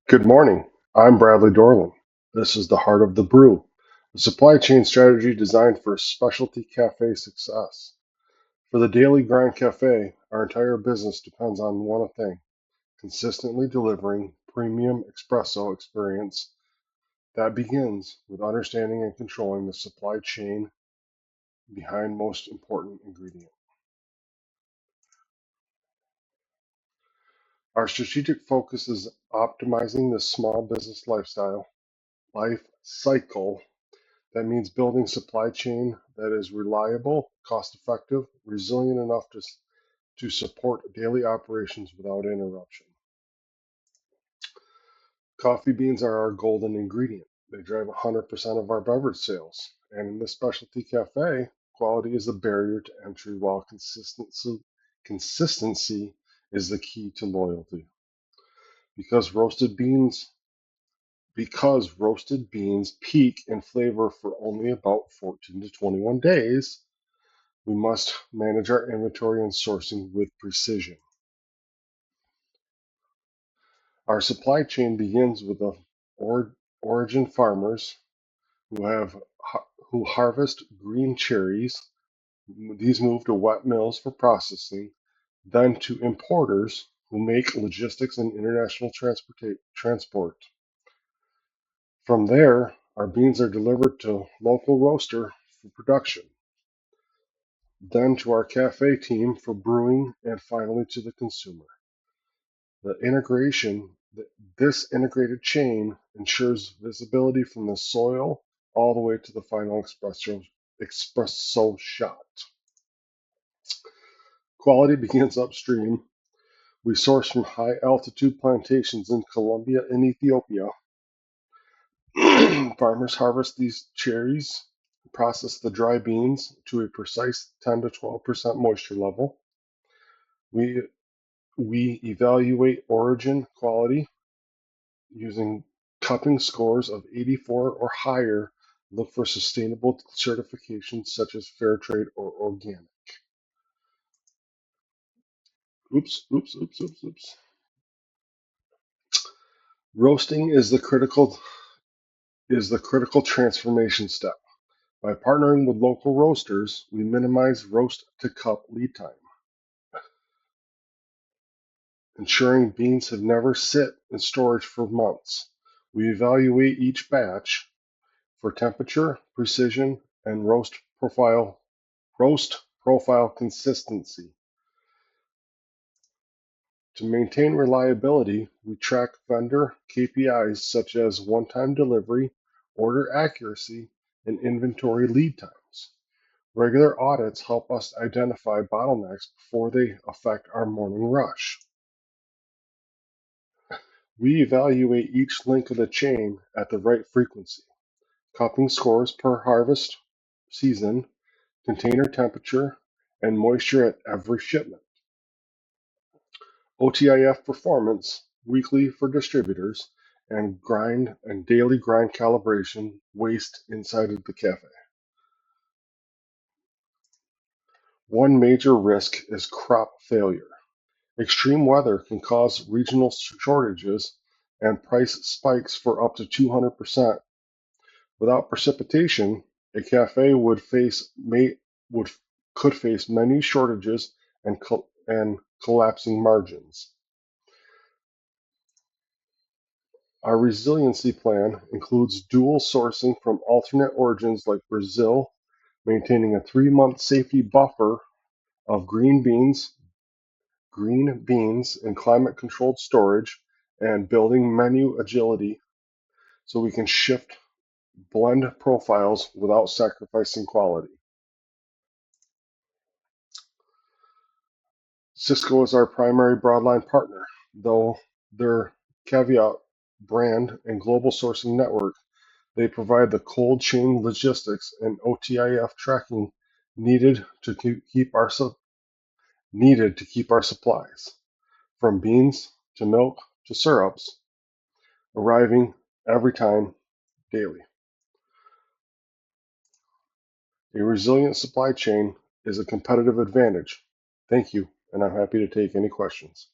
Good morning. I'm Bradley Dorland. This is the Heart of the Brew, a supply chain strategy designed for specialty cafe success. For the Daily Grind Cafe, our entire business depends on one thing: consistently delivering premium espresso experience that begins with understanding and controlling the supply chain behind most important ingredient. Our strategic focus is optimizing the small business life cycle. That means building supply chain that is reliable, cost-effective, resilient enough to support daily operations without interruption. Coffee beans are our golden ingredient. They drive 100% of our beverage sales. And in this specialty cafe, quality is a barrier to entry while consistency is the key to loyalty. Because roasted beans because roasted beans peak in flavor for only about 14 to 21 days, we must manage our inventory and sourcing with precision. Our supply chain begins with the origin farmers who have who harvest green cherries. These move to wet mills for processing, then to importers who make logistics and international transport. From there, our beans are delivered to local roaster for production, then to our cafe team for brewing, and finally to the consumer. The integration, this integrated chain ensures visibility from the soil all the way to the final espresso shot. Quality begins upstream. We source from high altitude plantations in Colombia and Ethiopia. Farmers harvest these cherries, process the dry beans to a precise 10 to 12% moisture level. We, we evaluate origin quality using cupping scores of 84 or higher. Look for sustainable certifications such as fair trade or organic. Oops. Roasting is the critical transformation step. By partnering with local roasters, we minimize roast to cup lead time, ensuring beans have never sit in storage for months. We evaluate each batch for temperature, precision, and roast profile consistency. To maintain reliability, we track vendor KPIs such as one-time delivery, order accuracy, and inventory lead times. Regular audits help us identify bottlenecks before they affect our morning rush. We evaluate each link of the chain at the right frequency: cupping scores per harvest season, container temperature, and moisture at every shipment. OTIF performance weekly for distributors, and daily grind calibration waste inside of the cafe. One major risk is crop failure. Extreme weather can cause regional shortages and price spikes for up to 200%. Without precipitation, a cafe would could face many shortages and collapsing margins. Our resiliency plan includes dual sourcing from alternate origins like Brazil, maintaining a 3-month safety buffer of green beans in climate-controlled storage, and building menu agility so we can shift blend profiles without sacrificing quality. Cisco is our primary broadline partner, though their Caveat brand and global sourcing network. They provide the cold chain logistics and OTIF tracking needed to keep our supplies, from beans to milk to syrups, arriving every time daily. A resilient supply chain is a competitive advantage. Thank you, and I'm happy to take any questions.